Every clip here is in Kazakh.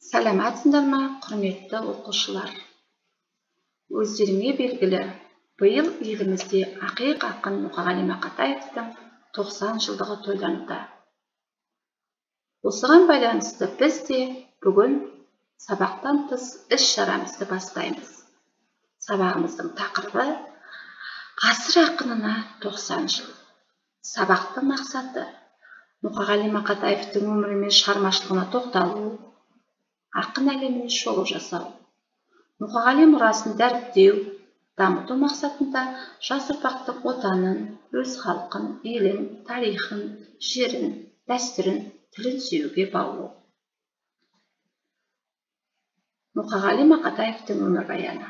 Сәлематсыздар ма, құрметті оқушылар? Өздеріңе белгілі, биыл елімізде ақиқ ақын Мұқағали Мақатаевтың 90 жылдығы тойлануда. Осыған байланысты біз де бүгін сабақтан тыс іс-шарамызды бастаймыз. Сабағымыздың тақырыбы ғасыр ақынына 90 жыл. Сабақтың мақсаты Мұқағали Мақатаевтың өмірі мен шығармашылығына тоқталу, ақын әлеміне шолу жасау, Мұқағали мұрасын дәріптеу, дамыту мақсатында жас ұрпақтың отанын, өз халқын, елін, тарихын, жерін, дәстүрін, тілін сүюге баулу. Мұқағали Мақатаевтың өмірбаяны.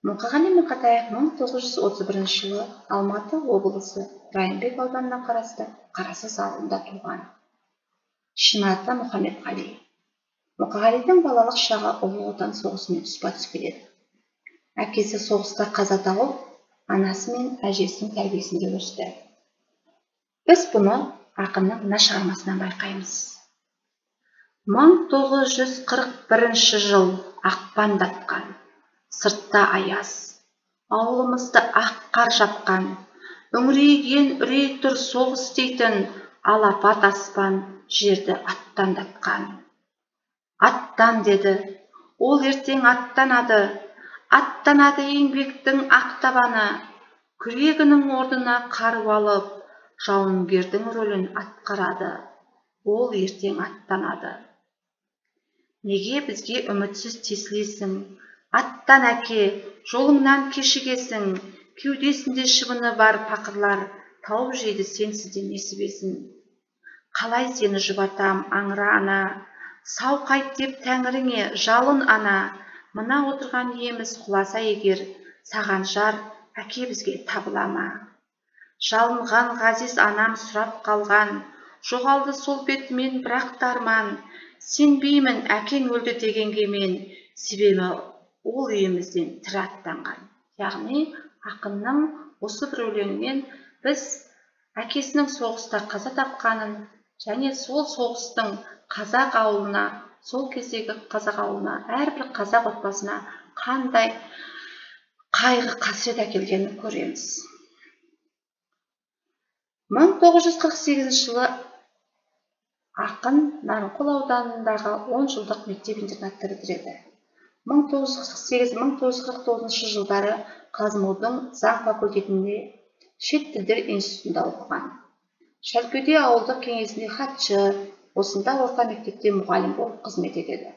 Мұқағали Мақатаев 1931 жылы Алматы облысы Райымбек ауданына қарасты Қарасыз ауылында туған. Шын аты Мұхамедқали. Мұқағалидың балалық шағы Ұлы Отан соғысымен тұспа-тұс келеді. Әкесі соғыста қаза тауып, анасы мен әжесінің тәрбиесінде өсті. Біз бұны ақынның мына шығармасынан байқаймыз. 1941 жыл ақпан датқан, сыртта аяз, ауылымызды ақ қар жапқан, үңірейген үрей тұр соғыс дейтін, алапат аспан жерді аттандатқан. Аттан деді, ол ертең аттанады, аттанады еңбектің ақ табаны, күрегінің орнына қару алып, жауынгердің рөлін атқарады, ол ертең аттанады. Неге бізге үмітсіз тесілесің, аттан әке, жолыңнан кешігесің, кеудесінде шыбыны бар пақырлар, тауып жейді сенсізден несібесін. Қалай сені жұбатам, аңыра ана, сау қайт деп тәңіріңе жалын ана, мына отырған иеміз құласа егер, саған жар әке бізге табыла ма? Жалынған ғазиз анам сұрап қалған, жоғалды сол бетімен бірақ тарман, сенбеймін әкең өлді дегенге мен, себебі ол үйімізден тірі аттанған. Яғни ақынның осы бір өлеңімен біз әкесінің соғыста қаза тапқанын және сол соғыстың қазақ ауылына, сол кездегі қазақ ауылына, әрбір қазақ отбасына қандай қайғы қасірет әкелгенін көреміз. 1948 жылы ақын Нарынқол ауданындағы 10 жылдық мектеп-интернатты бітіреді. 1948-1949 жылдары Қазму-дың заң факультетінде шет тілдер институтында оқыған. Шәлкөде ауылдық кеңесінде хатшы, осында орта мектепте мұғалім болып қызмет етеді.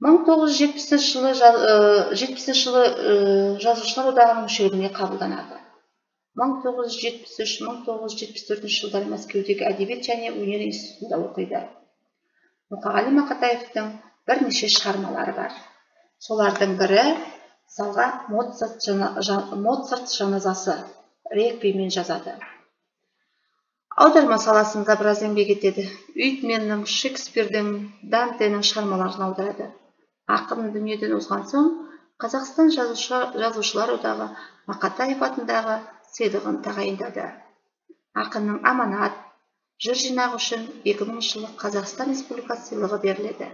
1970 жылы жазушылар одағының мүшелігіне қабылданады. 1973-1974 жылдары Мәскеудегі әдебиет және өнер институтында оқиды. Мұқағали Мақатаевтың бірнеше шығармалары бар. Солардың бірі мысалға Моцарт жаназасы реквиеммен жазады. Аударма саласында біраз еңбек етеді. Үйтменнің, Шекспирдің, Дантенің шығармаларын аударады. Ақын дүниеден озған соң Қазақстан жазушылар одағы Мақатаев атындағы сыйлығын тағайындады. Ақынның Аманат, жыр жинағы үшін 2000 жылы Қазақстан Республикасы сыйлығы беріледі.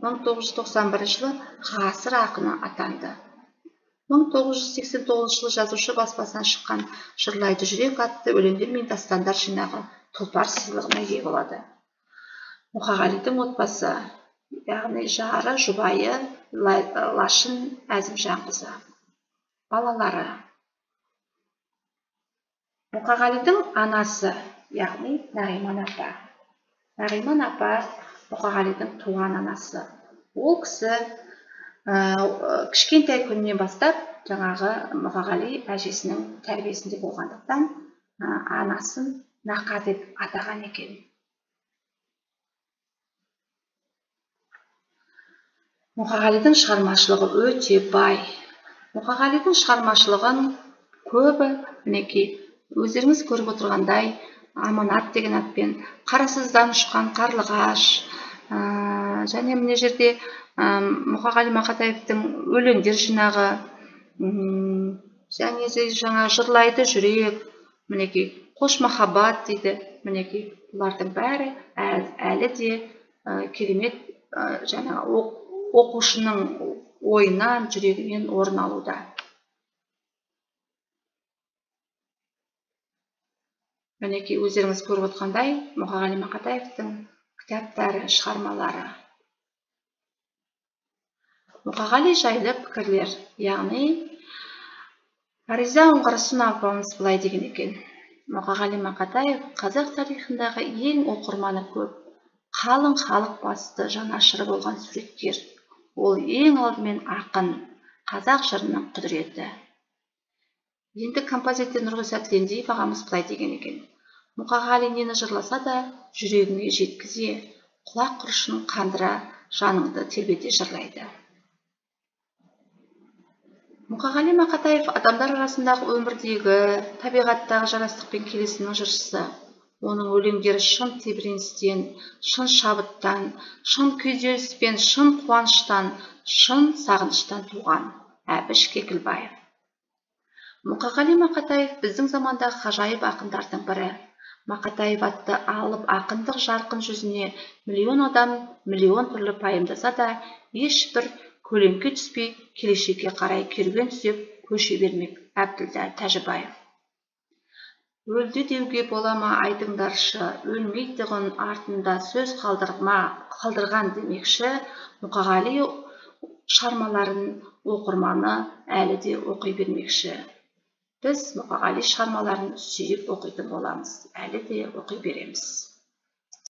1991 жылы ғасыр ақыны атанды. 1989 жылы жазушы баспасынан шыққан Жырлайды жүрек атты өлеңдер мен дастандар жинағы тұлпар сыйлығына ие болады. Мұқағалидың отбасы, яғни жары, жұбайы Лашын Әзімжанқызы. Балалары. Мұқағалидың анасы, яғни Нағиман апа. Нағиман апа Мұқағалидың туған анасы. Ол кісі кішкентай күннен бастап жаңағы Мұқағали әжесінің тәрбиесінде болғандықтан анасын Нақа деп атаған екен. Мұқағалидың шығармашылығы өте бай. Мұқағалидың шығармашылығын көбі, мінекей, өздеріңіз көріп отырғандай, Аманат деген атпен, Қарасыздан ұшқан қарлығаш, және мына жерде Мұқағали Мақатаевтың өлеңдер жинағы, және жаңа Жырлайды жүрек, мінекей, Қош махаббат дейді, мінекей, бұлардың бәрі әлі де керемет жаңа оқушының ойынан, жүрегінен орын алуда. Мінекей өздеріңіз көріп отқандай, Мұқағали Мақатаевтың кітаптары, шығармалары. Мұқағали жайлы пікірлер, яғни Фариза Оңғарсынова апамыз былай деген екен: Мұқағали Мақатаев қазақ тарихындағы ең оқырманы көп, қалың халық басты жанашыры болған суреткер. Ол ең алдымен ақын, қазақ жырының құдіреті. Енді композитор Нұрғиса Тілендиев ағамыз былай деген екен: Мұқағали нені жырласа да жүрегіңе жеткізе, құлақ құрышын қандыра, жаныңды тербете жырлайды. Мұқағали Мақатаев адамдар арасындағы өмірдегі, табиғаттағы жарастық пен келісімнің жыршысы. Оның өлеңдері шын тебіреністен, шын шабыттан, шын күйзеліс пен шын қуаныштан, шын сағыныштан туған. Әбіш Кекілбаев. Мұқағали Мақатаев біздің замандағы ғажайып ақындардың бірі. Мақатаев атты алып ақындық жарқын жүзіне миллион адам миллион түрлі пайымдаса да, ешбір көлеңке түспей, келешекке қарай керуен түзеп көше бермек. Әбділда Тәжібаев. Өлді деуге бола ма айтыңдаршы, өлмейтұғын артында сөз қалдырған демекші, Мұқағали шығармаларын оқырманы әлі де оқи бермекші. Біз Мұқағали шығармаларын сүйіп оқитын боламыз, әлі де оқи береміз.